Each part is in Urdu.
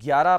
11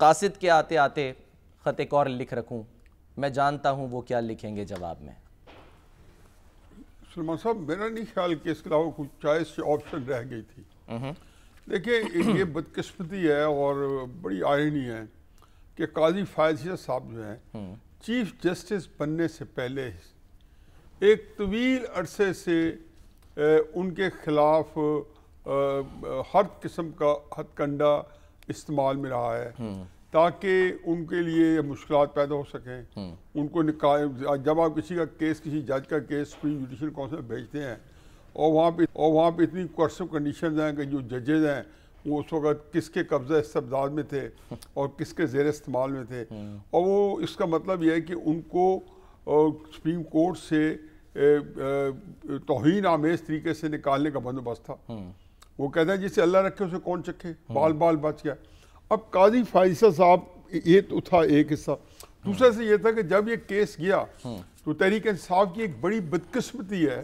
قاصد کے آتے آتے خط ایک اور لکھ رکھوں، میں جانتا ہوں وہ کیا لکھیں گے جواب میں۔ سلمان صاحب میرا نہیں خیال کہ اس کے علاوہ کچھ چوائس آپشن رہ گئی تھی۔ دیکھیں یہ بدقسمتی ہے اور بڑی آئرنی ہے کہ قاضی فائز عیسیٰ صاحب جو ہیں چیف جسٹس بننے سے پہلے ایک طویل عرصے سے ان کے خلاف ہر قسم کا ہتھ کنڈا استعمال میں رہا ہے تاکہ ان کے لیے مشکلات پیدا ہو سکیں۔ ان کو جب آپ کسی کا کیس، کسی جج کا کیس سپریم جوڈیشل کونسل میں بھیجتے ہیں اور وہاں پہ اتنی کوئرسو کنڈیشنز ہیں کہ جو ججز ہیں وہ اس وقت کس کے قبضہ استبداد میں تھے اور کس کے زیر استعمال میں تھے، اور وہ اس کا مطلب یہ ہے کہ ان کو سپریم کورٹ سے توہین آمیز طریقے سے نکالنے کا بندوبست تھا۔ وہ کہتے ہیں جسے اللہ رکھے اسے کون چکھے، بال بال بچ گیا۔ اب قاضی فائز عیسیٰ صاحب یہ تو تھا ایک حصہ، دوسرا سے یہ تھا کہ جب یہ کیس گیا تو تحریک انصاف کی ایک بڑی بدقسمتی ہے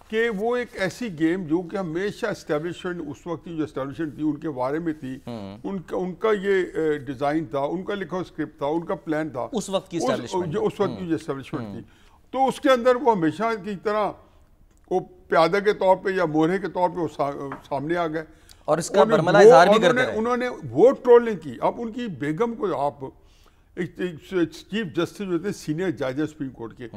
کہ وہ ایک ایسی گیم جو کہ ہمیشہ اسٹیبلشمنٹ اس وقت کی جو اسٹیبلشمنٹ تھی ان کے بارے میں تھی، ان کا یہ ڈیزائن تھا، ان کا لکھا اسکرپٹ تھا، ان کا پلان تھا اس وقت کی اسٹیبلشمنٹ، جو اس وقت کی جو اسٹیبلشمنٹ تھی، تو اس کے اندر وہ ہمیشہ کی طرح وہ پیادہ کے طور پہ یا مورے کے طور پہ وہ سامنے آ گئے اور اس کا برملا اظہار بھی کرتے رہے۔ انہوں نے وہ ٹرولنگ کی۔ اب ان کی بیگم کو آپ چیف جسٹس جو تھے سینئر جج سپریم کورٹ کے،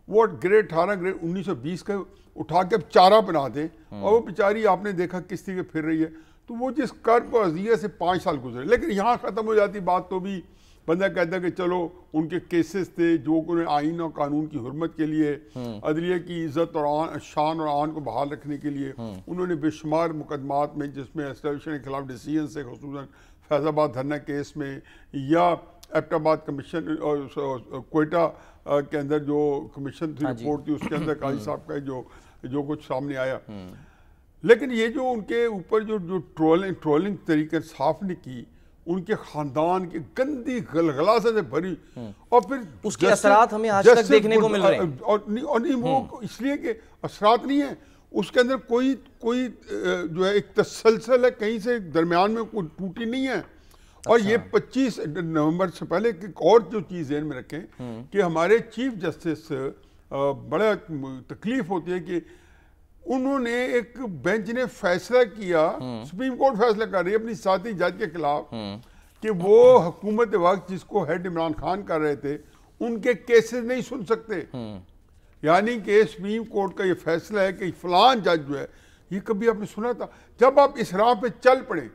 وہ گریڈ 18 گریڈ 1920 کا اٹھا کے اب چارہ بنا دیں، اور وہ بیچاری آپ نے دیکھا کس طریقے پھر رہی ہے، تو وہ جس کرب اور عذیہ سے 5 سال گزرے، لیکن یہاں ختم ہو جاتی بات تو بھی بندہ کہتا ہے کہ چلو ان کے کیسز تھے جو انہیں آئین اور قانون کی حرمت کے لیے، عدلیہ کی عزت اور شان اور آن کو بحال رکھنے کے لیے انہوں نے بے شمار مقدمات میں، جس میں اسٹیبلشمنٹ کے خلاف ڈیسیژن سے، خصوصاً فیض آباد دھرنا کیس میں یا ایبٹ آباد کمیشن اور کوئٹہ کے اندر جو کمیشن تھی رپورٹ تھی اس کے اندر قاضی صاحب کا جو کچھ سامنے آیا، لیکن یہ جو ان کے اوپر جو ٹرولنگ طریقے انصاف نے کی، ان کے خاندان کی گندی غلاظت سے بھری، اور پھر اس کے اثرات ہمیں آج تک دیکھنے کو مل رہے ہیں، اور نہیں وہ اس لیے کہ اثرات نہیں ہیں، اس کے اندر کوئی جو ہے ایک تسلسل ہے، کہیں سے درمیان میں کوئی ٹوٹی نہیں ہے۔ اور یہ 25 نومبر سے پہلے ایک اور جو چیز ذہن میں رکھیں کہ ہمارے چیف جسٹس بڑا تکلیف ہوتی ہے کہ انہوں نے ایک بینچ نے فیصلہ کیا، سپریم کورٹ فیصلہ کر رہی ہے اپنی ساتھی جج کے خلاف کہ وہ حکومت وقت جس کو ہیڈ عمران خان کر رہے تھے ان کے کیسز نہیں سن سکتے، یعنی کہ سپریم کورٹ کا یہ فیصلہ ہے کہ فلان جج جو ہے، یہ کبھی آپ نے سنا تھا؟ جب آپ اس راہ پہ چل پڑیں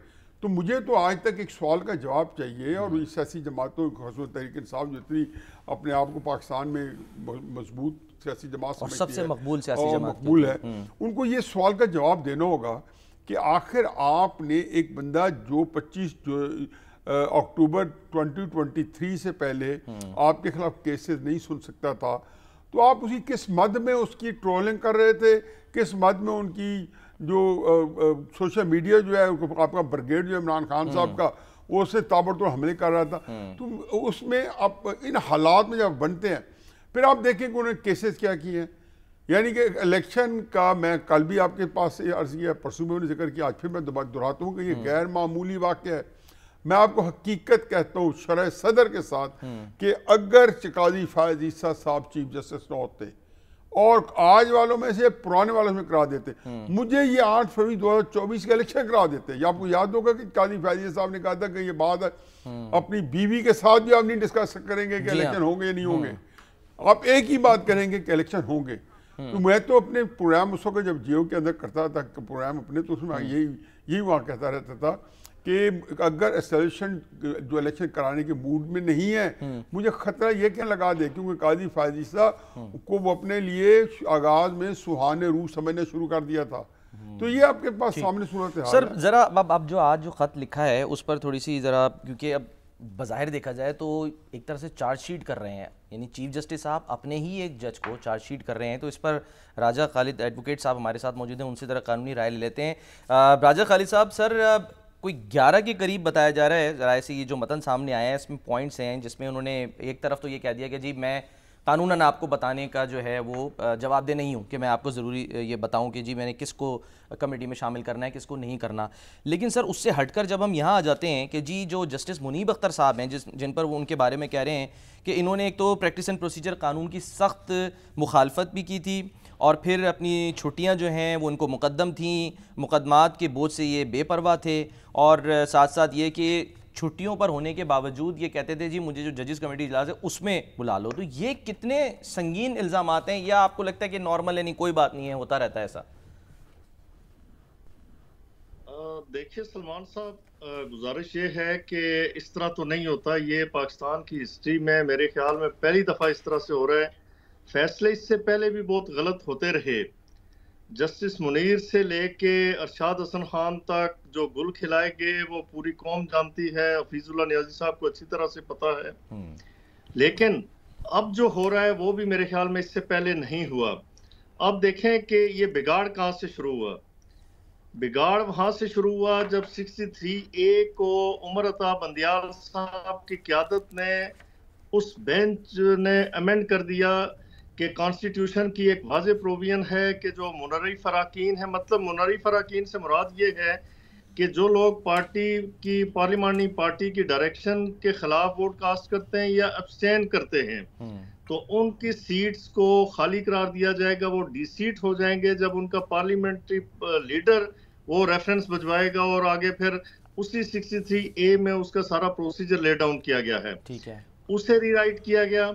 تو مجھے تو آج تک ایک سوال کا جواب چاہیے، اور سیاسی جماعتوں خصوصاً تحریک انصاف جو اتنی اپنے آپ کو پاکستان میں مضبوط سیاسی جماعت سمجھتی ہے اور سب سے مقبول سیاسی جماعت مقبول ہے، ان کو یہ سوال کا جواب دینا ہوگا کہ آخر آپ نے ایک بندہ جو 25 اکتوبر 2023 سے پہلے آپ کے خلاف کیسز نہیں سن سکتا تھا، تو آپ اسی کس مد میں اس کی ٹرولنگ کر رہے تھے، کس مد میں ان کی جو سوشل میڈیا جو ہے آپ کا بریگیڈ جو ہے عمران خان صاحب کا وہ اسے تابڑتوڑ حملے کر رہا تھا، تو اس میں آپ ان حالات میں جب بنتے ہیں پھر آپ دیکھیں کہ انہوں نے کیسز کیا کیے ہیں، یعنی کہ الیکشن کا میں کل بھی آپ کے پاس عرض کیا، پرسوں میں نے ذکر کیا، آج پھر میں دہراتا ہوں کہ یہ غیر معمولی واقعہ ہے۔ میں آپ کو حقیقت کہتا ہوں شرح صدر کے ساتھ کہ اگر قاضی فائز عیسیٰ صاحب چیف جسٹس نہ ہوتے اور آج والوں میں سے پرانے والوں میں کرا دیتے، مجھے یہ 8 فروری 2024 کے الیکشن کرا دیتے۔ یا آپ کو یاد ہوگا کہ قاضی فائز عیسیٰ صاحب نے کہا تھا کہ یہ بات اپنی بیوی کے ساتھ بھی آپ نہیں ڈسکس کریں گے کہ الیکشن ہوں گے یا نہیں ہوں گے، آپ ایک ہی بات کریں گے کہ الیکشن ہوں گے۔ تو میں تو اپنے پروگرام اس وقت جب جیو کے اندر کرتا تھا پروگرام اپنے، تو اس میں یہی وہاں کہتا رہتا تھا کہ اگر اسٹیبلشمنٹ جو الیکشن کرانے کے موڈ میں نہیں ہے، مجھے خطرہ یہ کیا لگا دے، کیونکہ قاضی فائز عیسیٰ کو وہ اپنے لیے آغاز میں سہانے روح سمجھنا شروع کر دیا تھا۔ تو یہ آپ کے پاس سامنے صورت حال ہے۔ سر ذرا اب جو آج جو خط لکھا ہے اس پر تھوڑی سی ذرا، کیونکہ اب بظاہر دیکھا جائے تو ایک طرح سے چارج شیٹ کر رہے ہیں، یعنی چیف جسٹس صاحب اپنے ہی ایک جج کو چارج شیٹ کر رہے ہیں، تو اس پر راجہ خالد ایڈوکیٹ صاحب ہمارے ساتھ موجود ہیں، ان سے ذرا قانونی رائے لے لیتے ہیں۔ راجہ خالد صاحب، سر کوئی 11 کے قریب بتایا جا رہا ہے ذرائع سے، یہ جو متن سامنے آیا ہے اس میں پوائنٹس ہیں جس میں انہوں نے ایک طرف تو یہ کہہ دیا کہ جی میں قانوناً آپ کو بتانے کا جو ہے وہ جواب دہ نہیں ہوں کہ میں آپ کو ضروری یہ بتاؤں کہ جی میں نے کس کو کمیٹی میں شامل کرنا ہے، کس کو نہیں کرنا. لیکن سر اس سے ہٹ کر جب ہم یہاں آ جاتے ہیں کہ جی جو جسٹس منیب اختر صاحب ہیں جن پر وہ ان کے بارے میں کہہ رہے ہیں کہ انہوں نے ایک تو پریکٹس اینڈ پروسیجر قانون کی سخت مخالفت بھی کی تھی، اور پھر اپنی چھٹیاں جو ہیں وہ ان کو مقدم تھیں، مقدمات کے بوجھ سے یہ بے پرواہ تھے، اور ساتھ ساتھ یہ کہ چھٹیوں پر ہونے کے باوجود یہ کہتے تھے جی مجھے جو ججز کمیٹی اجلاس ہے اس میں بلا لو. تو یہ کتنے سنگین الزامات ہیں، یا آپ کو لگتا ہے کہ نارمل ہے، نہیں کوئی بات نہیں ہے، ہوتا رہتا ہے ایسا؟ دیکھیے سلمان صاحب، گزارش یہ ہے کہ اس طرح تو نہیں ہوتا. یہ پاکستان کی ہسٹری میں میرے خیال میں پہلی دفعہ اس طرح سے ہو رہا ہے. فیصلے اس سے پہلے بھی بہت غلط ہوتے رہے. جسٹس منیر سے لے کے ارشاد حسن خان تک جو گل کھلائے گئے وہ پوری قوم جانتی ہے، حفیظ اللہ نیازی صاحب کو اچھی طرح سے پتا ہے. لیکن اب جو ہو رہا ہے وہ بھی میرے خیال میں اس سے پہلے نہیں ہوا. اب دیکھیں کہ یہ بگاڑ کہاں سے شروع ہوا. بگاڑ وہاں سے شروع ہوا جب 63A کو عمر عطا بندیال صاحب کی قیادت نے، اس بینچ نے امینڈ کر دیا کہ کانسٹیٹیوشن کی ایک واضح پروویژن ہے کہ جو منرف اراکین ہیں، مطلب منرف اراکین سے مراد یہ ہے کہ جو لوگ پارٹی کی پارلیمانی پارٹی کی ڈائریکشن کے خلاف ووٹ کاسٹ کرتے ہیں یا ابسٹین کرتے ہیں، تو ان کی سیٹس کو خالی قرار دیا جائے گا. وہ ڈی سیٹ ہو جائیں گے جب ان کا پارلیمنٹری لیڈر وہ ریفرنس بھجوائے گا، اور آگے پھر اسی 63A میں اس کا سارا پروسیجر لے ڈاؤن کیا گیا ہے. ٹھیک ہے، اسے ری رائٹ کیا گیا.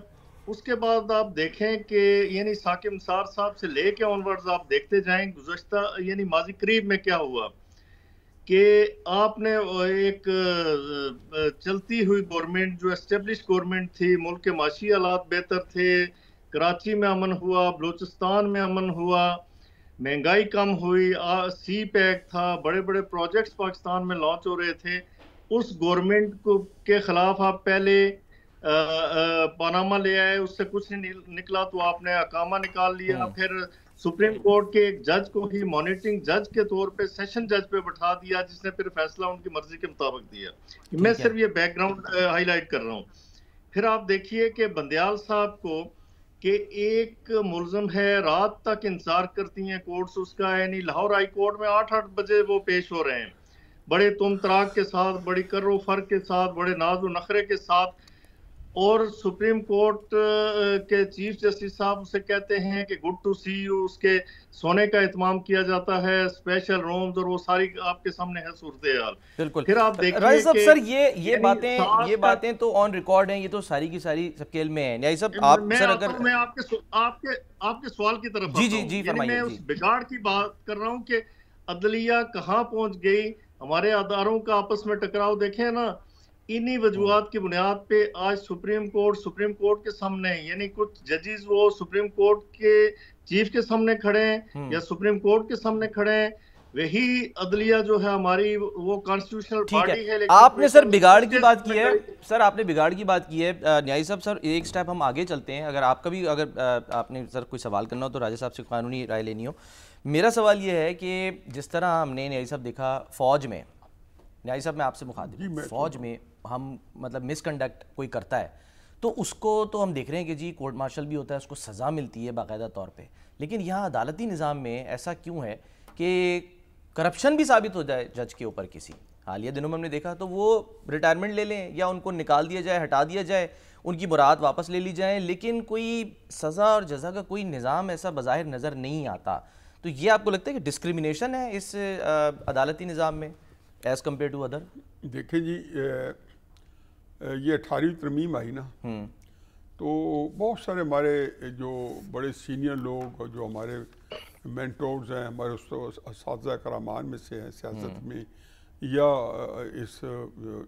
اس کے بعد آپ دیکھیں کہ یعنی ثاقب نثار صاحب سے لے کے آنورڈز آپ دیکھتے جائیں گزشتہ یعنی ماضی قریب میں کیا ہوا کہ آپ نے ایک چلتی ہوئی گورنمنٹ جو اسٹیبلش گورنمنٹ تھی، ملک کے معاشی حالات بہتر تھے، کراچی میں امن ہوا، بلوچستان میں امن ہوا، مہنگائی کم ہوئی، سی پیک تھا، بڑے بڑے پروجیکٹس پاکستان میں لانچ ہو رہے تھے. اس گورنمنٹ کے خلاف آپ پہلے پاناما لے آئے، اس سے کچھ نہیں نکلا تو آپ نے اقامہ نکال لیا. پھر سپریم کورٹ کے ایک جج کو ہی مانیٹرنگ جج کے طور پہ سیشن جج پہ بٹھا دیا، جس نے پھر فیصلہ ان کی مرضی کے مطابق دیا. میں صرف یہ بیک گراؤنڈ ہائی لائٹ کر رہا ہوں. پھر آپ دیکھیے کہ بندیال صاحب کو کہ ایک ملزم ہے، رات تک انتظار کرتی ہیں کورٹس اس کا، یعنی لاہور ہائی کورٹ میں 8 بجے وہ پیش ہو رہے ہیں، بڑے تم تراک کے ساتھ، بڑی کر و فر کے ساتھ، بڑے ناز و نخرے کے ساتھ. اور سپریم کورٹ کے چیف جسٹس صاحب اسے کہتے ہیں کہ گڈ ٹو سی یو، اس کے سونے کا اہتمام کیا جاتا ہے، اسپیشل رومز، اور وہ ساری آپ کے سامنے ہے صورتحال. بالکل. پھر آپ دیکھیے راجہ صاحب کہ سر یہ باتیں تو آن ریکارڈ ہیں، یہ تو ساری کی ساری سب کے علم میں ہیں. نیازی صاحب آپ سر اگر میں آپ کے سوال کی طرف آتا ہوں، یعنی میں اس بگاڑ کی بات کر رہا ہوں کہ عدلیہ کہاں پہنچ گئی، ہمارے اداروں کا آپس میں ٹکراؤ دیکھیں نا. انہی وجوہات کی بنیاد پہ آج سپریم کورٹ کے سامنے، یعنی کچھ ججز وہ سپریم کورٹ کے چیف کے سامنے کھڑے ہیں یا سپریم کورٹ کے سامنے کھڑے ہیں. وہی عدلیہ جو ہے ہماری وہ کانسٹیٹیوشنل باڈی ہے. آپ نے سر بگاڑ کی بات کی ہے، سر آپ نے بگاڑ کی بات کی ہے. نیازی صاحب سر ایک سٹیپ ہم آگے چلتے ہیں. اگر آپ کا بھی اگر آپ نے سر کوئی سوال کرنا ہو تو راجہ صاحب سے قانونی رائے لینی ہو. میرا سوال یہ ہے کہ جس طرح ہم نے نیازی صاحب دیکھا فوج میں، نیازی صاحب میں آپ سے مخاطب، فوج میں ہم مطلب مس کنڈکٹ کوئی کرتا ہے تو اس کو تو ہم دیکھ رہے ہیں کہ جی کورٹ مارشل بھی ہوتا ہے، اس کو سزا ملتی ہے باقاعدہ طور پہ. لیکن یہاں عدالتی نظام میں ایسا کیوں ہے کہ کرپشن بھی ثابت ہو جائے جج کے اوپر کسی؟ حالیہ دنوں میں ہم نے دیکھا تو وہ ریٹائرمنٹ لے لیں یا ان کو نکال دیا جائے، ہٹا دیا جائے، ان کی برات واپس لے لی جائیں، لیکن کوئی سزا اور جزا کا کوئی نظام ایسا بظاہر نظر نہیں آتا. تو یہ آپ کو لگتا ہے کہ ڈسکریمنیشن ہے اس عدالتی نظام میں ایز کمپیئر ٹو ادر؟ دیکھیں جی، یہ 18ویں ترمیم آئی نا، تو بہت سارے ہمارے جو بڑے سینئر لوگ اور جو ہمارے مینٹورز ہیں، ہمارے اساتذہ کرامان میں سے ہیں سیاست میں یا اس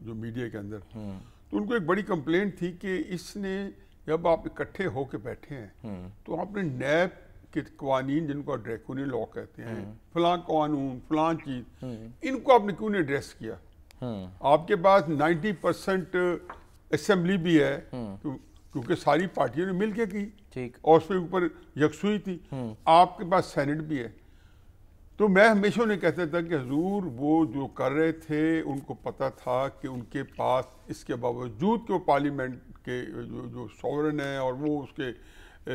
جو میڈیا کے اندر، تو ان کو ایک بڑی کمپلینٹ تھی کہ اس نے جب آپ اکٹھے ہو کے بیٹھے ہیں تو آپ نے نیب کے قوانین، جن کو ڈریکونین لا کہتے ہیں، فلاں قانون فلاں چیز، ان کو آپ نے کیوں نہیں ایڈریس کیا؟ آپ کے پاس 90% اسمبلی بھی ہے کیونکہ ساری پارٹیوں نے مل کے کی اور اس پہ اوپر یکسوئی تھی. آپ کے پاس سینٹ بھی ہے. تو میں ہمیشہ انہیں کہتا تھا کہ حضور وہ جو کر رہے تھے ان کو پتہ تھا کہ ان کے پاس اس کے باوجود کہ وہ پارلیمنٹ کے جو سورن ہیں اور وہ اس کے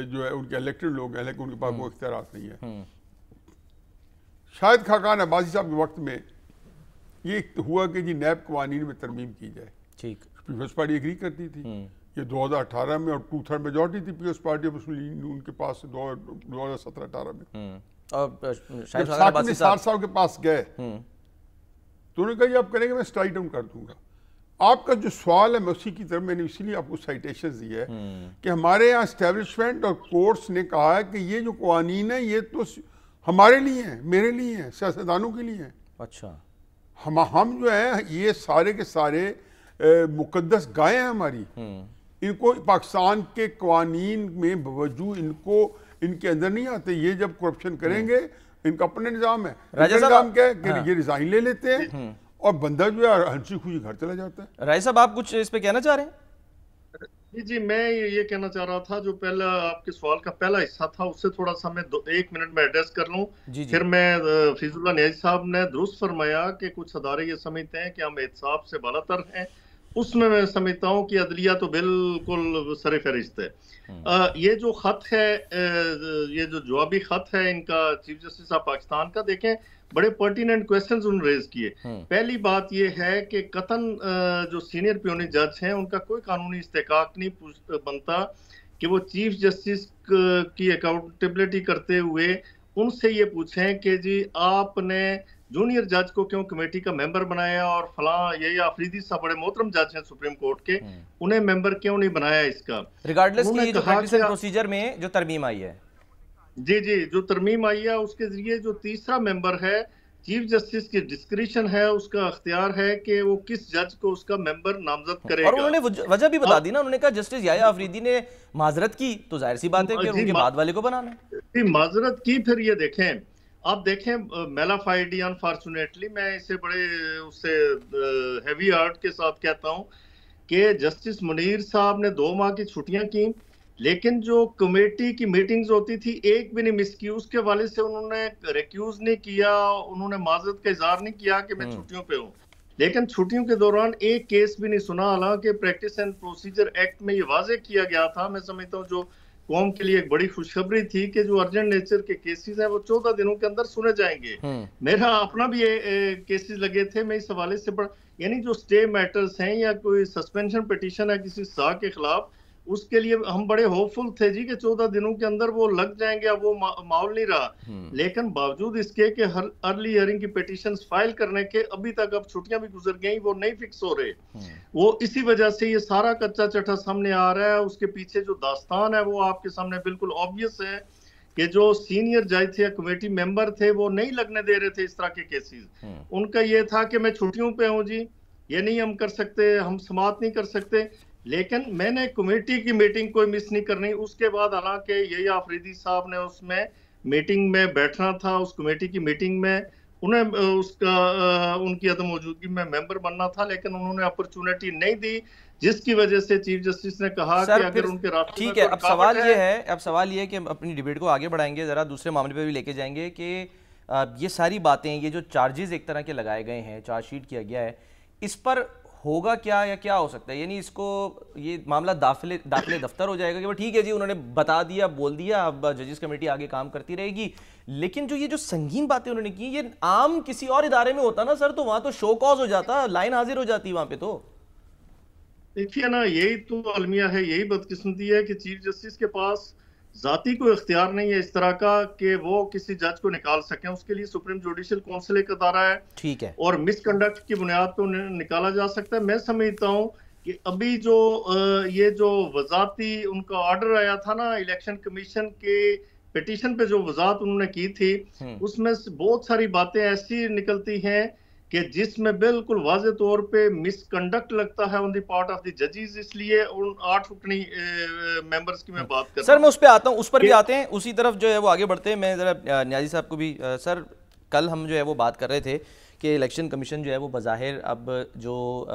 جو ہے ان کے الیکٹڈ لوگ ہیں، لیکن ان کے پاس وہ اختیارات نہیں ہیں. شاید خاقان عباسی صاحب کے وقت میں یہ ہوا کہ جی نیب قوانین میں ترمیم کی جائے. ٹھیک. پیپلز پارٹی ایگری کرتی تھی. یہ 2018 میں اور 2/3 میجورٹی تھی پیپلز پارٹی آف مسلم ان کے پاس 2017-18 میں. اور جب ساکن نثار صاحب کے پاس گئے تو انہوں نے کہا یہ آپ کریں گے میں اسٹرائک ڈاؤن کر دوں گا. آپ کا جو سوال ہے میں اسی کی طرف میں نے اسی لیے آپ کو سائٹیشنز دی ہے کہ ہمارے یہاں اسٹیبلشمنٹ اور کورٹس نے کہا ہے کہ یہ جو قوانین ہیں یہ تو ہمارے لیے ہیں، میرے لیے ہیں، سیاستدانوں کے لیے ہیں. اچھا. ہم جو ہیں یہ سارے کے سارے مقدس گائے ہیں ہماری. ان کو پاکستان کے قوانین میں باوجود ان کے اندر نہیں آتے. یہ جب کرپشن کریں گے ان کا اپنا نظام ہے. نظام کیا ہے کہ یہ ریزائن لے لیتے ہیں اور بندہ جو ہے ہنسی خوشی گھر چلا جاتا ہے. راجہ صاحب آپ کچھ اس پہ کہنا چاہ رہے ہیں؟ جی میں یہ کہنا چاہ رہا تھا جو پہلا آپ کے سوال کا پہلا حصہ تھا اس سے تھوڑا سا میں 1 منٹ میں ایڈریس کر لوں. پھر میں فیض اللہ نیازی صاحب نے درست فرمایا کہ کچھ ادارے یہ سمجھتے ہیں کہ ہم احتساب سے بالا تر ہیں. اس میں سمجھتا ہوں کہ عدلیہ تو بالکل سر فہرست ہے. یہ جو خط ہے یہ جو جوابی خط ہے ان کا چیف جسٹس آف پاکستان کا، دیکھیں بڑے پرٹیننٹ کویسچنز انہوں نے ریز کیے. پہلی بات یہ ہے کہ قطعاً جو سینئر پیونی جج ہیں ان کا کوئی قانونی استحقاق نہیں بنتا کہ وہ چیف جسٹس کی اکاؤنٹیبلٹی کرتے ہوئے ان سے یہ پوچھیں کہ جی آپ نے جونیئر جج کو کیوں کمیٹی کا ممبر بنایا اور فلاں یہ آفریدی صاحب بڑے محترم جج ہیں سپریم کورٹ کے، انہیں ممبر کیوں نہیں بنایا اس کا، ریگارڈلیس کی جو پریکٹس اینڈ پروسیجر میں جو ترمیم آئی ہے. جی جو ترمیم آئی ہے اس کے ذریعے جو تیسرا ممبر ہے چیف جسٹس کی ڈسکریشن ہے، اس کا اختیار ہے کہ وہ کس جج کو اس کا ممبر نامزد کرے گا. اور انہوں نے وجہ بھی بتا دی نا، انہوں نے کہا جسٹس یحییٰ آفریدی نے معذرت کی تو ظاہر سی بات ہے کہ ان کے بعد والے کو بنانا ہے. جی معذرت کی. پھر یہ دیکھیں آپ دیکھیں میلافائڈی انفارچونیٹلی میں اسے بڑے اس سے ہیوی ہارٹ کے ساتھ کہتا ہوں کہ جسٹس منیر صاحب نے 2 ماہ کی چھٹیاں کی لیکن جو کمیٹی کی میٹنگز ہوتی تھی ایک بھی نہیں مس کی. اس کے والے سے انہوں نے ریکیوز نہیں کیا، انہوں نے معذرت کا اظہار نہیں کیا کہ میں چھٹیوں پہ ہوں، لیکن چھٹیوں کے دوران ایک کیس بھی نہیں سنا. حالانکہ پریکٹس اینڈ پروسیجر ایکٹ میں یہ واضح کیا گیا تھا. میں سمجھتا ہوں جو قوم کے لیے ایک بڑی خوشخبری تھی کہ جو ارجنٹ نیچر کے کیسز ہیں وہ 14 دنوں کے اندر سنے جائیں گے. میرا اپنا بھی کیسز لگے تھے. میں اس حوالے سے یعنی جو سٹے میٹرز ہیں یا کوئی سسپینشن پیٹیشن ہے کسی سزا کے خلاف، اس کے لیے ہم بڑے ہوپ فل تھے جی کہ 14 دنوں کے اندر وہ لگ جائیں گے. اب وہ ماحول نہیں رہا، لیکن باوجود اس کے کہ ہر ارلی ہیئرنگ کی پیٹیشنز فائل کرنے کے ابھی تک اب چھٹیاں بھی گزر گئیں، وہ نہیں فکس ہو رہے. وہ اسی وجہ سے یہ سارا کچا چٹا سامنے آ رہا ہے. اس کے پیچھے جو داستان ہے وہ آپ کے سامنے بالکل آبویس ہے کہ جو سینئر جج تھے یا کمیٹی ممبر تھے وہ نہیں لگنے دے رہے تھے اس طرح کے کیسز. ان کا یہ تھا کہ میں چھٹیوں پہ ہوں جی، یہ نہیں ہم کر سکتے، ہم سماعت نہیں کر سکتے. لیکن میں نے کمیٹی کی میٹنگ کوئی مس نہیں کرنی. اس کے بعد حالانکہ یہی آفریدی صاحب نے اس میں میٹنگ میں بیٹھنا تھا، اس کمیٹی کی میٹنگ میں انہیں ان کی عدم موجودگی میں ممبر بننا تھا، لیکن انہوں نے اپرچونٹی نہیں دی جس کی وجہ سے چیف جسٹس نے کہا کہ اگر ان کے راستے ٹھیک ہے. اب سوال یہ ہے کہ اپنی ڈیبیٹ کو آگے بڑھائیں گے، ذرا دوسرے معاملے پہ بھی لے کے جائیں گے کہ یہ ساری باتیں، یہ جو چارجز ایک طرح کے لگائے گئے ہیں، چارج شیٹ کیا گیا ہے، اس پر ہوگا کیا یا کیا ہو سکتا ہے؟ یعنی اس کو یہ معاملہ داخلے دفتر ہو جائے گا کہ وہ ٹھیک ہے جی انہوں نے بتا دیا، بول دیا، اب ججز کمیٹی آگے کام کرتی رہے گی. لیکن جو یہ جو سنگین باتیں انہوں نے کی، یہ عام کسی اور ادارے میں ہوتا نا سر تو وہاں تو شو کاز ہو جاتا، لائن حاضر ہو جاتی وہاں پہ. تو دیکھیے نا یہی تو المیہ ہے، یہی بدقسمتی ہے کہ چیف جسٹس کے پاس ذاتی کوئی اختیار نہیں ہے اس طرح کا کہ وہ کسی جج کو نکال سکیں. اس کے لیے سپریم جوڈیشل کونسل ایک ادارہ ہے، ٹھیک ہے، اور مس کنڈکٹ کی بنیاد پہ انہیں نکالا جا سکتا ہے. میں سمجھتا ہوں کہ ابھی جو یہ جو وزارتی ان کا آرڈر آیا تھا نا الیکشن کمیشن کے پیٹیشن پہ جو وضاحت انہوں نے کی تھی، اس میں بہت ساری باتیں ایسی نکلتی ہیں کہ جس میں بالکل واضح طور پہ مس کنڈکٹ لگتا ہے آن دی پارٹ آف دی ججز. اس لیے ان 8 رکنی ممبرز کی میں بات کر رہا ہوں. سر میں اس پہ آتا ہوں، اس پر بھی آتے ہیں، اسی طرف جو ہے وہ آگے بڑھتے ہیں. میں ذرا نیازی صاحب کو بھی سر کل ہم جو ہے وہ بات کر رہے تھے کہ الیکشن کمیشن جو ہے وہ بظاہر اب جو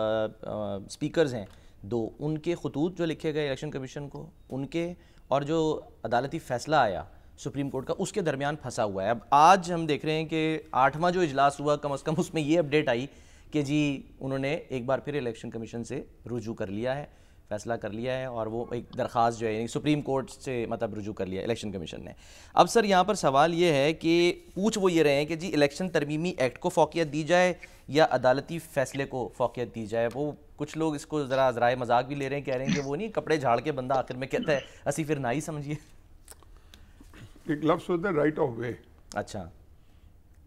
سپیکرز ہیں 2 ان کے خطوط جو لکھے گئے الیکشن کمیشن کو، ان کے اور جو عدالتی فیصلہ آیا سپریم کورٹ کا، اس کے درمیان پھنسا ہوا ہے. اب آج ہم دیکھ رہے ہیں کہ 8واں جو اجلاس ہوا کم از کم اس میں یہ اپڈیٹ آئی کہ جی انہوں نے ایک بار پھر الیکشن کمیشن سے رجوع کر لیا ہے، فیصلہ کر لیا ہے، اور وہ ایک درخواست جو ہے یعنی سپریم کورٹ سے مطلب رجوع کر لیا الیکشن کمیشن نے. اب سر یہاں پر سوال یہ ہے کہ پوچھ وہ یہ رہے ہیں کہ جی الیکشن ترمیمی ایکٹ کو فوقیت دی جائے یا عدالتی فیصلے کو فوقیت دی جائے. وہ کچھ لوگ اس کو ذرا ذرائع مذاق بھی لے رہے ہیں، کہہ رہے ہیں کہ وہ نہیں کپڑے جھاڑ کے بندہ آخر میں کہتا ہے اسی پھر نہ ہی سمجھیے. ایک لفظ ہوتا ہے رائٹ آف وے. اچھا.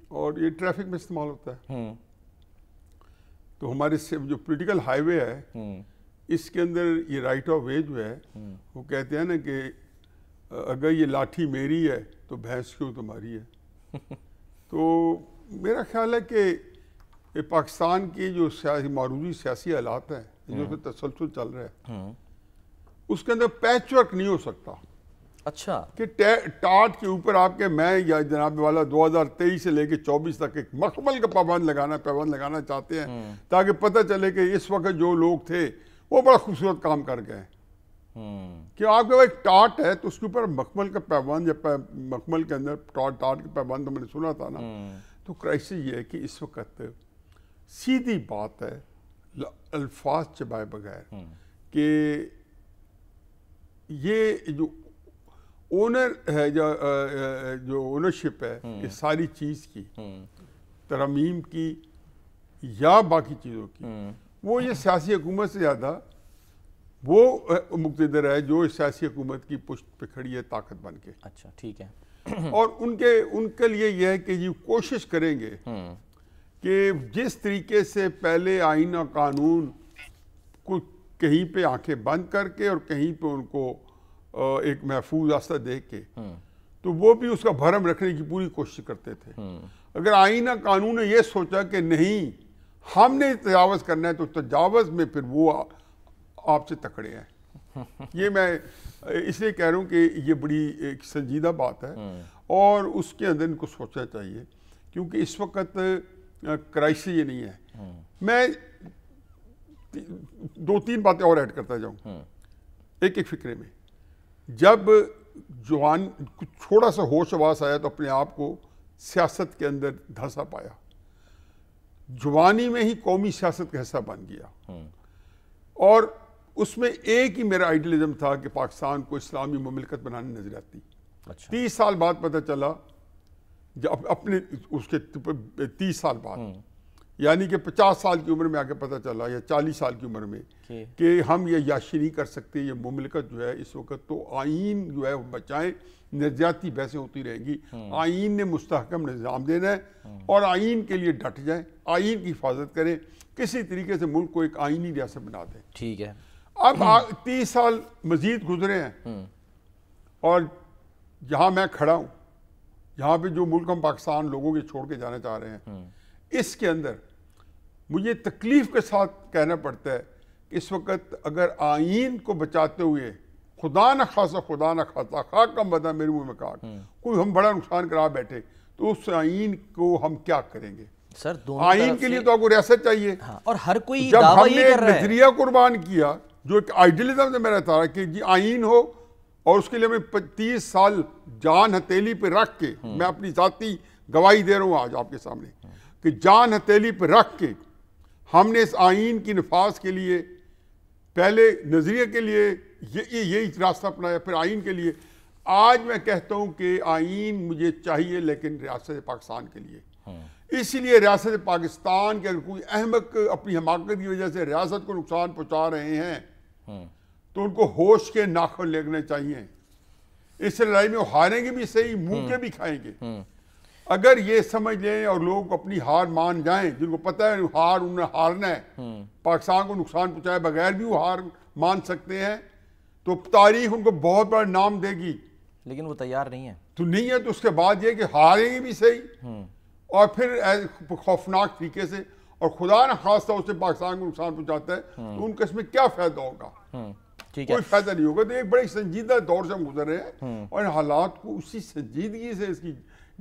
اور یہ ٹریفک میں استعمال ہوتا ہے. تو ہمارے جو پولیٹیکل ہائی وے ہے اس کے اندر یہ رائٹ آف وے جو ہے وہ کہتے ہیں نا کہ اگر یہ لاٹھی میری ہے تو بھینس کیوں تمہاری ہے. تو میرا خیال ہے کہ پاکستان کی جو معروضی سیاسی حالات ہیں جو تسلسل چل رہا ہے اس کے اندر پیچ ورک نہیں ہو سکتا. اچھا. کہ ٹاٹ کے اوپر آپ کے میں یا جناب والا 2023 سے لے کے 24 تک ایک مکمل کا پابند لگانا چاہتے ہیں تاکہ پتہ چلے کہ اس وقت جو لوگ تھے وہ بڑا خوبصورت کام کر گئے. کہ آپ کے ایک ٹاٹ ہے تو اس کے اوپر مکمل کا پیبند یا مکمل کے اندر ٹاٹ کے پیبند تو میں نے سنا تھا نا. تو کرائسس یہ ہے کہ اس وقت سیدھی بات ہے الفاظ چبائے بغیر کہ یہ جو اونر ہے جو اونرشپ ہے اس ساری چیز کی ترمیم کی یا باقی چیزوں کی وہ یہ سیاسی حکومت سے زیادہ وہ مقتدر ہے جو اس سیاسی حکومت کی پشت پہ کھڑی ہے طاقت بن کے. اچھا ٹھیک ہے. اور ان کے لیے یہ ہے کہ یہ کوشش کریں گے کہ جس طریقے سے پہلے آئین و قانون کو کہیں پہ آنکھیں بند کر کے اور کہیں پہ ان کو ایک محفوظ راستہ دے کے تو وہ بھی اس کا بھرم رکھنے کی پوری کوشش کرتے تھے. اگر آئین و قانون نے یہ سوچا کہ نہیں ہم نے تجاوز کرنا ہے تو تجاوز میں پھر وہ آپ سے تکڑے ہیں. یہ میں اس لیے کہہ رہا ہوں کہ یہ بڑی ایک سنجیدہ بات ہے اور اس کے اندر ان کو سوچنا چاہیے کیونکہ اس وقت کرائسس یہ نہیں ہے. میں 2-3 باتیں اور ایڈ کرتا جاؤں ایک فکرے میں. جب جوان تھوڑا سا ہوش آواز آیا تو اپنے آپ کو سیاست کے اندر دھنسا پایا. جوانی میں ہی قومی سیاست کا حصہ بن گیا اور اس میں ایک ہی میرا آئیڈیلزم تھا کہ پاکستان کو اسلامی مملکت بنانے نظر آتی. 30 سال بعد پتہ چلا جب اپنے اس کے 30 سال بعد یعنی کہ 50 سال کی عمر میں آ کے پتہ چلا یا 40 سال کی عمر میں کہ ہم یہ یاشی نہیں کر سکتے. یہ مملکت جو ہے اس وقت تو آئین جو ہے بچائیں نظریاتی بحثیں ہوتی رہیں گی. آئین نے مستحکم نظام دینا ہے اور آئین کے لیے ڈٹ جائیں, آئین کی حفاظت کریں, کسی طریقے سے ملک کو ایک آئینی ریاست بنا دیں. ٹھیک ہے. اب 30 سال مزید گزرے ہیں اور جہاں میں کھڑا ہوں یہاں پہ جو ملک ہم پاکستان لوگوں کے چھوڑ کے جانا چاہ رہے ہیں اس کے اندر مجھے تکلیف کے ساتھ کہنا پڑتا ہے کہ اس وقت اگر آئین کو بچاتے ہوئے خدا نہ خاصا خاک کا بدہ میرے منہ میں کاٹ کوئی ہم بڑا نقصان کرا بیٹھے تو اس آئین کو ہم کیا کریں گے. سر آئین کے لیے تو آپ کو ریاست چاہیے اور ہر کوئی جب ہم نے نظریہ قربان کیا جو ایک آئیڈیلزم سے میرا تھا کہ جی آئین ہو اور اس کے لیے میں 30 سال جان ہتھیلی پہ رکھ کے میں اپنی ذاتی گواہی دے رہا ہوں آج آپ کے سامنے کہ جان ہتھیلی پہ رکھ کے ہم نے اس آئین کی نفاذ کے لیے پہلے نظریے کے لیے یہی راستہ اپنایا پھر آئین کے لیے. آج میں کہتا ہوں کہ آئین مجھے چاہیے لیکن ریاست پاکستان کے لیے. اسی لیے ریاست پاکستان کے اگر کوئی احمق اپنی حماقت کی وجہ سے ریاست کو نقصان پہنچا رہے ہیں تو ان کو ہوش کے ناخن لگنے چاہیے. اس لڑائی میں وہ ہاریں گے بھی صحیح, منہ کے بھی کھائیں گے. اگر یہ سمجھ لیں اور لوگ اپنی ہار مان جائیں جن کو پتہ ہے ہار انہیں ہارنا ہے, پاکستان کو نقصان پہنچائے بغیر بھی وہ ہار مان سکتے ہیں تو تاریخ ان کو بہت بڑا نام دے گی. لیکن وہ تیار نہیں ہے تو نہیں ہے تو اس کے بعد یہ کہ ہاریں گے بھی صحیح اور پھر خوفناک طریقے سے اور خدا نہ خواستہ اسے پاکستان کو نقصان پہنچاتا ہے تو ان کا اس میں کیا فائدہ ہوگا. کوئی فائدہ نہیں ہوگا. تو ایک بڑے سنجیدہ دور سے ہم گزر رہے ہیں اور حالات کو اسی سنجیدگی سے اس کی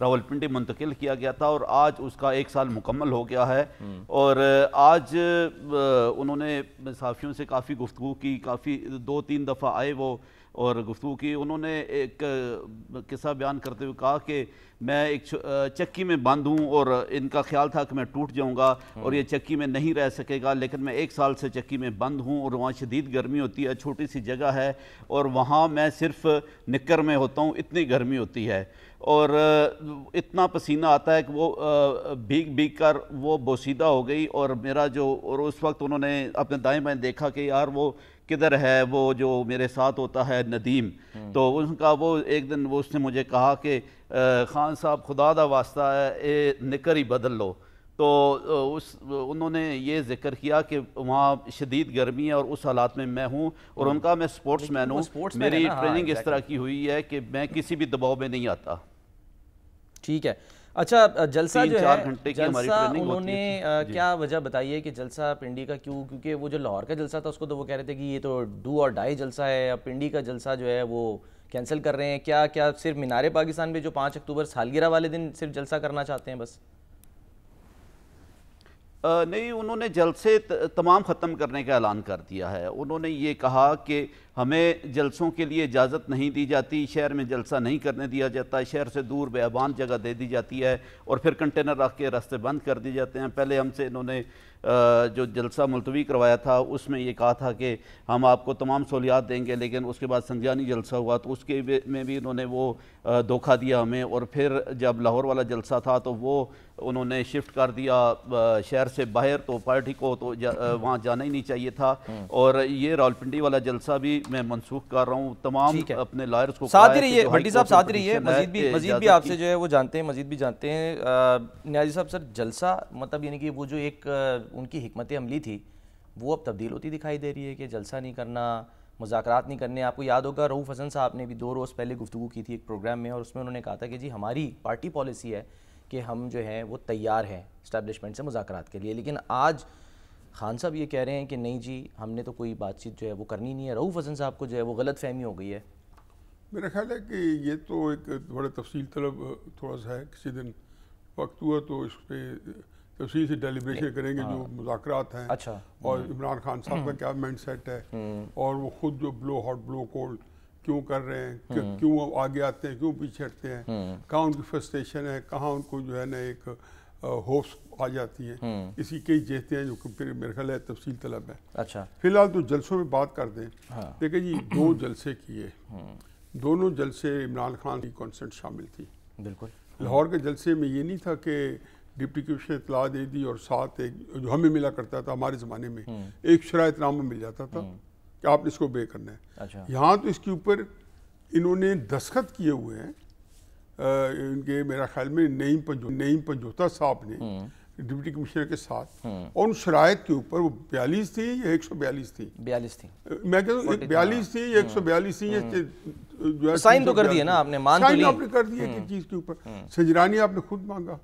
راولپنڈی منتقل کیا گیا تھا اور آج اس کا 1 سال مکمل ہو گیا ہے. اور آج انہوں نے صحافیوں سے کافی گفتگو کی, کافی 2-3 دفعہ آئے وہ اور گفتگو کی. انہوں نے ایک قصہ بیان کرتے ہوئے کہا کہ میں ایک چکی میں بند ہوں اور ان کا خیال تھا کہ میں ٹوٹ جاؤں گا اور یہ چکی میں نہیں رہ سکے گا, لیکن میں 1 سال سے چکی میں بند ہوں اور وہاں شدید گرمی ہوتی ہے, چھوٹی سی جگہ ہے اور وہاں میں صرف نکر میں ہوتا ہوں, اتنی گرمی ہوتی ہے اور اتنا پسینہ آتا ہے کہ وہ بھیگ کر وہ بوسیدہ ہو گئی. اور میرا جو, اور اس وقت انہوں نے اپنے دائیں بائیں دیکھا کہ یار وہ کدھر ہے وہ جو میرے ساتھ ہوتا ہے ندیم, تو ان کا وہ ایک دن وہ اس نے مجھے کہا کہ خان صاحب خدا دا واسطہ ہے اے نکر ہی بدل لو. تو انہوں نے یہ ذکر کیا کہ وہاں شدید گرمی ہے اور اس حالات میں ہوں, اور ان کا میں سپورٹس مین ہوں, میری ٹریننگ اس طرح کی ہوئی ہے کہ میں کسی بھی دباؤ میں نہیں آتا. ٹھیک ہے. اچھا جلسہ جو ہے, 3-4 گھنٹے کی ہماری جلسہ ٹریننگ انہوں ہوتی نے ہے. کیا وجہ بتائی ہے کہ جلسہ پنڈی کا کیوں, کیونکہ وہ جو لاہور کا جلسہ تھا اس کو تو وہ کہہ رہے تھے کہ یہ تو ڈو اور ڈائی جلسہ ہے, اب پنڈی کا جلسہ جو ہے وہ کینسل کر رہے ہیں. کیا صرف مینار پاکستان پہ جو 5 اکتوبر سالگرہ والے دن صرف جلسہ کرنا چاہتے ہیں بس؟ نہیں, انہوں نے جلسے تمام ختم کرنے کا اعلان کر دیا ہے. انہوں نے یہ کہا کہ ہمیں جلسوں کے لیے اجازت نہیں دی جاتی, شہر میں جلسہ نہیں کرنے دیا جاتا, شہر سے دور بیابان جگہ دے دی جاتی ہے اور پھر کنٹینر رکھ کے راستے بند کر دیے جاتے ہیں. پہلے ہم سے انہوں نے جو جلسہ ملتوی کروایا تھا اس میں یہ کہا تھا کہ ہم آپ کو تمام سہولیات دیں گے, لیکن اس کے بعد سندیانی جلسہ ہوا تو اس کے میں بھی انہوں نے وہ دھوکہ دیا ہمیں, اور پھر جب لاہور والا جلسہ تھا تو وہ انہوں نے شفٹ کر دیا شہر سے باہر, تو پارٹی کو تو وہاں جانا ہی نہیں چاہیے تھا. اور یہ راولپنڈی والا جلسہ بھی میں منسوخ کر رہا ہوں. تمام اپنے لائرز کو ساتھ ہی رہیے, بھٹی صاحب ساتھ ہی رہیے, مزید بھی آپ سے جو ہے وہ جانتے ہیں, مزید بھی جانتے ہیں. نیازی صاحب سر, جلسہ مطلب یعنی کہ وہ جو ایک ان کی حکمت عملی تھی وہ اب تبدیل ہوتی دکھائی دے رہی ہے کہ جلسہ نہیں کرنا, مذاکرات نہیں کرنے. آپ کو یاد ہوگا رؤوف حسن صاحب نے بھی 2 روز پہلے گفتگو کی تھی ایک پروگرام میں, اور اس میں انہوں نے کہا تھا کہ جی ہماری پارٹی پالیسی ہے کہ ہم جو ہیں وہ تیار ہیں اسٹیبلشمنٹ سے مذاکرات کے لیے. لیکن آج خان صاحب یہ کہہ رہے ہیں کہ نہیں جی ہم نے تو کوئی بات چیت جو ہے وہ کرنی نہیں ہے. رؤوف حسن صاحب کو جو ہے وہ غلط فہمی ہو گئی ہے. میرا خیال ہے کہ یہ تو ایک بڑا تفصیل طلب تھوڑا سا ہے, کسی دن وقت ہوا تو اس پہ تفصیل سے ڈیلیبریشن کریں گے جو مذاکرات ہیں. اچھا. اور عمران خان صاحب کا کیا مائنڈ سیٹ ہے, اور وہ خود جو بلو ہاٹ بلو کولڈ کیوں کر رہے ہیں, کیوں آگے آتے ہیں, کیوں پیچھے ہٹتے ہیں, کہاں ان کی فرسٹریشن ہے, کہاں ان کو جو ہے نا ایک ہوپس آ جاتی ہیں, اسی کئی جہتے ہیں جو کہ پھر میرا خیال ہے تفصیل طلب ہے. اچھا, فی الحال تو جلسوں میں بات کر دیں. دیکھیں جی 2 جلسے کیے, دونوں جلسے عمران خان کی کانسنٹ شامل تھی. بالکل. لاہور کے جلسے میں یہ نہیں تھا کہ ڈپٹی کمشنر اطلاع دے دی اور ساتھ ایک جو ہمیں ملا کرتا تھا ہمارے زمانے میں ایک شرائط نامہ مل جاتا تھا کہ آپ نے اس کو بے کرنا ہے. اچھا. یہاں تو اس کے اوپر انہوں نے دستخط کیے ہوئے ہیں ان کے میرا خیال میں نعیم پنجوتا صاحب نے ڈپٹی کمشنر کے ساتھ, اور ان شرائط کے اوپر وہ 42 تھی یا 142 تھی, 42 تھی, میں کہتا ہوں 42 تھی یا 142 تھی, سائن تو کر دیے نا آپ نے, مان تو لی, آپ نے کر دیا کہ چیز کے اوپر سنجرانی آپ نے خود مانگا,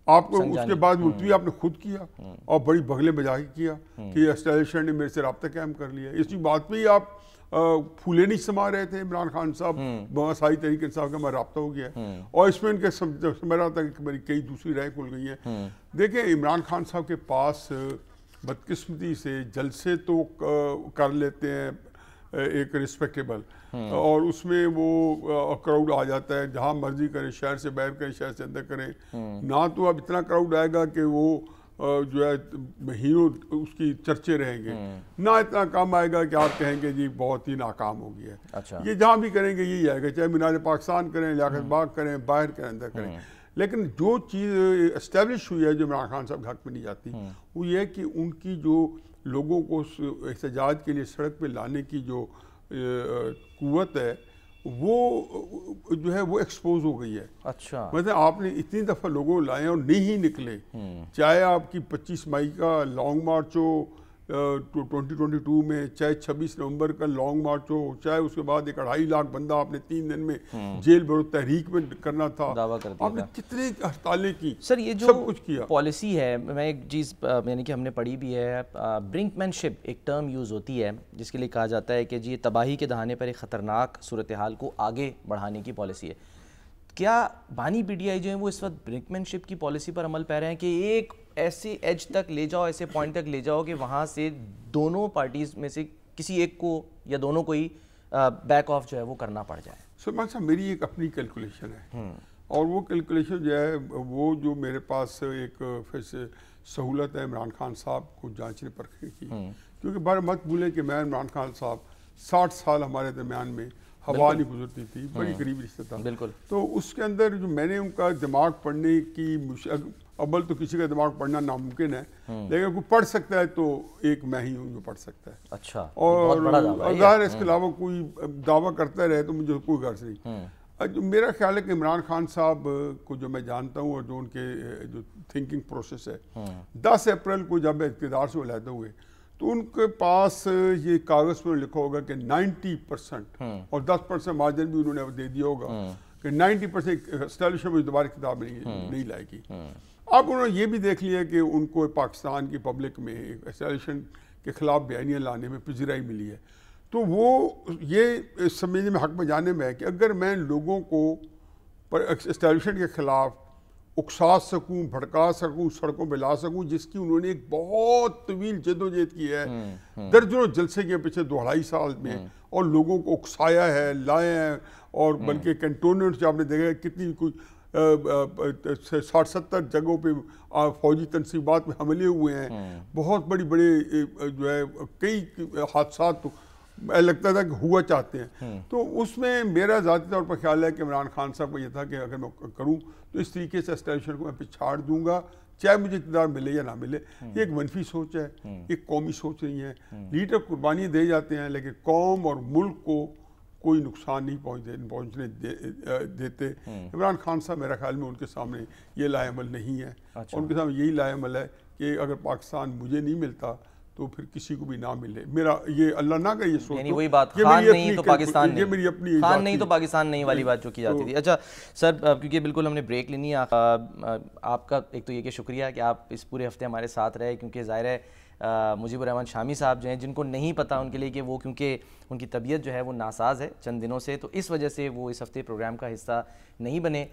آپ کو اس کے بعد ملتوی آپ نے خود کیا اور بڑی بغلیں بجا کے کیا کہ اسٹیبلشمنٹ نے میرے سے رابطہ قائم کر لیا. اسی بات پہ ہی آپ پھولے نہیں سما رہے تھے عمران خان صاحب, بہت ساری تحریک انصاف کا ہمارا رابطہ ہو گیا ہے, اور اس میں ان کے سمجھ رہا تھا کہ میری کئی دوسری رائے کھل گئی ہیں. دیکھیں عمران خان صاحب کے پاس بدقسمتی سے جلسے تو کر لیتے ہیں ایک رسپیکٹیبل, اور اس میں وہ کراؤڈ آ جاتا ہے, جہاں مرضی کریں, شہر سے باہر کریں, شہر سے اندر کریں, نہ تو اب اتنا کراؤڈ آئے گا کہ وہ جو ہے مہینوں اس کی چرچے رہیں گے, نہ اتنا کام آئے گا کہ آپ کہیں گے جی بہت ہی ناکام ہو گیا ہے. یہ جہاں بھی کریں گے یہی آئے گا, چاہے مینار پاکستان کریں, لیاقت باغ کریں, باہر کریں, اندر کریں. لیکن جو چیز اسٹیبلش ہوئی ہے جو عمران خان صاحب حق میں نہیں جاتی, وہ یہ ہے کہ ان کی جو لوگوں کو احتجاج کے لیے سڑک پہ لانے کی جو قوت ہے وہ جو ہے وہ ایکسپوز ہو گئی ہے. اچھا, مطلب آپ نے اتنی دفعہ لوگوں لائے اور نہیں ہی نکلے, چاہے آپ کی 25 مئی کا لانگ مارچ ہو 2022 میں, چاہے 26 نومبر کا لانگ مارچ ہو, چاہے اس کے بعد 2.5 لاکھ بندہ آپ نے 3 دن میں جیل بھرو تحریک میں کرنا تھا, آپ نے کتنے ہڑتالیں کی. سر یہ جو سب کچھ کیا. پالیسی ہے, میں ایک چیز یعنی کہ ہم نے پڑھی بھی ہے, برنک مین شپ ایک ٹرم یوز ہوتی ہے جس کے لیے کہا جاتا ہے کہ جی تباہی کے دہانے پر ایک خطرناک صورتحال کو آگے بڑھانے کی پالیسی ہے. کیا بانی پی ٹی آئی جو ہیں وہ اس وقت برنکمین شپ کی پالیسی پر عمل پہ رہے ہیں کہ ایک ایسے ایج تک لے جاؤ, ایسے پوائنٹ تک لے جاؤ کہ وہاں سے دونوں پارٹیز میں سے کسی ایک کو یا دونوں کو ہی بیک آف جو ہے وہ کرنا پڑ جائے؟ سلمان صاحب میری ایک اپنی کیلکولیشن ہے, اور وہ کیلکولیشن جو ہے وہ جو میرے پاس ایک سہولت ہے عمران خان صاحب کو جانچنے پرکھنے کی, کیونکہ بار مت بھولیں کہ میں عمران خان صاحب 60 سال ہمارے درمیان میں ہوا نہیں گزرتی تھی, بڑی قریبی رشتہ تھا. بالکل. تو اس کے اندر جو میں نے ان کا دماغ پڑھنے کی اول تو کسی کا دماغ پڑھنا ناممکن ہے, لیکن کوئی پڑھ سکتا ہے تو ایک میں ہی ہوں جو پڑھ سکتا ہے. اچھا, اور ظاہر اس کے علاوہ کوئی دعویٰ کرتا رہے تو مجھے کوئی غرض نہیں. جو میرا خیال ہے کہ عمران خان صاحب کو جو میں جانتا ہوں اور جو ان کے جو تھنکنگ پروسیس ہے, 10 اپریل کو جب اقتدار سے علیحدہ ہوئے تو ان کے پاس یہ کاغذ پر لکھا ہوگا کہ 90% اور 10% مارجن بھی انہوں نے دے دیا ہوگا کہ 90% اسٹیبلشمنٹ دوبارہ کتاب نہیں لائے گی. اب انہوں نے یہ بھی دیکھ لیا کہ ان کو پاکستان کی پبلک میں اسٹیبلشمنٹ کے خلاف بیانیاں لانے میں پذیرائی ملی ہے, تو وہ یہ سمجھنے میں حق میں جانے میں ہے کہ اگر میں لوگوں کو اسٹیبلشمنٹ کے خلاف اکسا سکوں, بھڑکا سکوں, سڑکوں پہ لا سکوں, جس کی انہوں نے ایک بہت طویل جدوجہد کی ہے, درجنوں جلسے کے پیچھے 2-2.5 سال میں, اور لوگوں کو اکسایا ہے, لائے ہیں, اور بلکہ کینٹونمنٹ جو آپ نے دیکھا ہے کتنی کوئی 60-70 جگہوں پہ فوجی تنصیبات میں حملے ہوئے ہیں, بہت بڑے جو ہے کئی حادثات لگتا تھا کہ ہوا چاہتے ہیں. تو اس میں میرا ذاتی طور پر خیال ہے کہ عمران خان صاحب کو یہ تھا کہ اگر میں کروں تو اس طریقے سے اسٹیبلشمنٹ کو میں پچھاڑ دوں گا, چاہے مجھے اقتدار ملے یا نہ ملے. یہ ایک منفی سوچ ہے, ایک قومی سوچ نہیں ہے. لیڈر قربانی دے جاتے ہیں لیکن قوم اور ملک کو کوئی نقصان نہیں پہنچنے دیتے. عمران خان صاحب میرا خیال میں ان کے سامنے یہ لائے عمل نہیں ہے, اور ان کے سامنے یہی لائے عمل ہے کہ اگر پاکستان مجھے نہیں ملتا تو پھر کسی کو بھی نہ ملے. میرا یہ اللہ نہ کہ یہ سوچ, یعنی وہی بات, خان نہیں تو پاکستان نہیں, یہ میری اپنی خان نہیں تو پاکستان نہیں والی بات جو کی جاتی تھی. اچھا سر, کیونکہ بالکل ہم نے بریک لینی ہے, آپ کا ایک تو یہ کہ شکریہ کہ آپ اس پورے ہفتے ہمارے ساتھ رہے, کیونکہ ظاہر ہے مجیب الرحمن شامی صاحب جو ہیں, جن کو نہیں پتہ ان کے لیے کہ وہ کیونکہ ان کی طبیعت جو ہے وہ ناساز ہے چند دنوں سے, تو اس وجہ سے وہ اس ہفتے پروگرام کا حصہ نہیں بنے,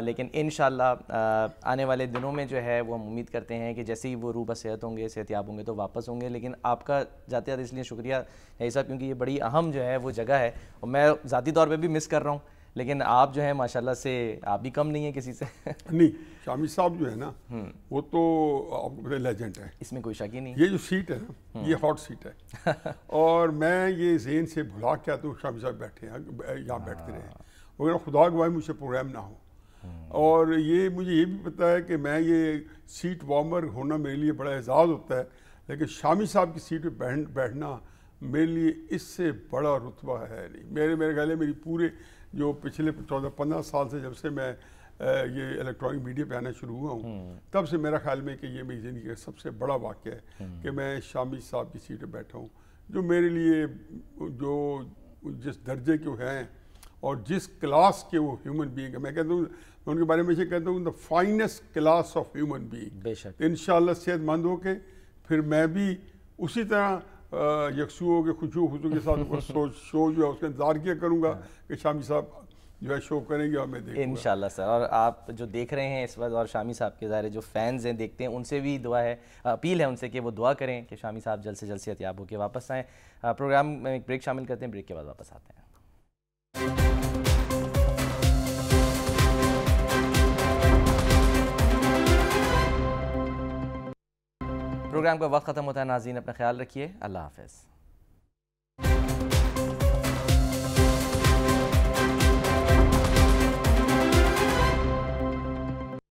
لیکن انشاءاللہ آنے والے دنوں میں جو ہے وہ ہم امید کرتے ہیں کہ جیسے ہی وہ روبہ صحت ہوں گے, صحت یاب ہوں گے تو واپس ہوں گے. لیکن آپ کا جاتے جاتے اس لیے شکریہ ہے صاحب, کیونکہ یہ بڑی اہم جو ہے وہ جگہ ہے, اور میں ذاتی طور پہ بھی مس کر رہا ہوں, لیکن آپ جو ہیں ماشاءاللہ سے آپ بھی کم نہیں ہیں کسی سے. نہیں, شامی صاحب جو ہے نا وہ تو آپ کو لیجنڈ ہے, اس میں کوئی شک ہی نہیں. یہ جو سیٹ ہے نا یہ ہاٹ سیٹ ہے, اور میں یہ ذہن سے بھلا کے آتا ہوں شامی صاحب بیٹھے ہیں یہاں بیٹھتے رہے, وغیرہ خدا گواہ مجھ سے پروگرام نہ ہو. اور یہ مجھے یہ بھی پتہ ہے کہ میں یہ سیٹ وارمر ہونا میرے لیے بڑا اعزاز ہوتا ہے, لیکن شامی صاحب کی سیٹ پہ بیٹھنا میرے لیے اس سے بڑا رتبہ ہے نہیں. میرے خیال ہے میری پورے جو پچھلے 14-15 سال سے جب سے میں یہ الیکٹرانک میڈیا پہ آنا شروع ہوا ہوں, تب سے میرا خیال میں کہ یہ میری زندگی کا سب سے بڑا واقعہ ہے کہ میں شامی صاحب کی سیٹ پہ بیٹھا ہوں, جو میرے لیے جو جس درجے کے وہ ہیں اور جس کلاس کے وہ ہیومن بینگ ہے. میں کہتا ہوں, میں ان کے بارے میں یہ کہتا ہوں, دا finest class of human being. بے شک انشاءاللہ صحت مند ہو کے پھر میں بھی اسی طرح یکسو ہو کے خوشو کے ساتھ شو جو ہے اس کا انتظار کیا کروں گا کہ شامی صاحب جو ہے شو کریں گے اور میں دیکھوں گا انشاءاللہ سر. اور آپ جو دیکھ رہے ہیں اس وقت, اور شامی صاحب کے ظاہر جو فینز ہیں دیکھتے ہیں, ان سے بھی دعا ہے, اپیل ہے ان سے کہ وہ دعا کریں کہ شامی صاحب جلد سے جلد صحت یاب ہو کے واپس آئیں. پروگرام میں ایک بریک شامل کرتے ہیں, بریک کے بعد واپس آتے ہیں. پروگرام کا وقت ختم ہوتا ہے. ناظرین اپنا خیال رکھیے, اللہ حافظ.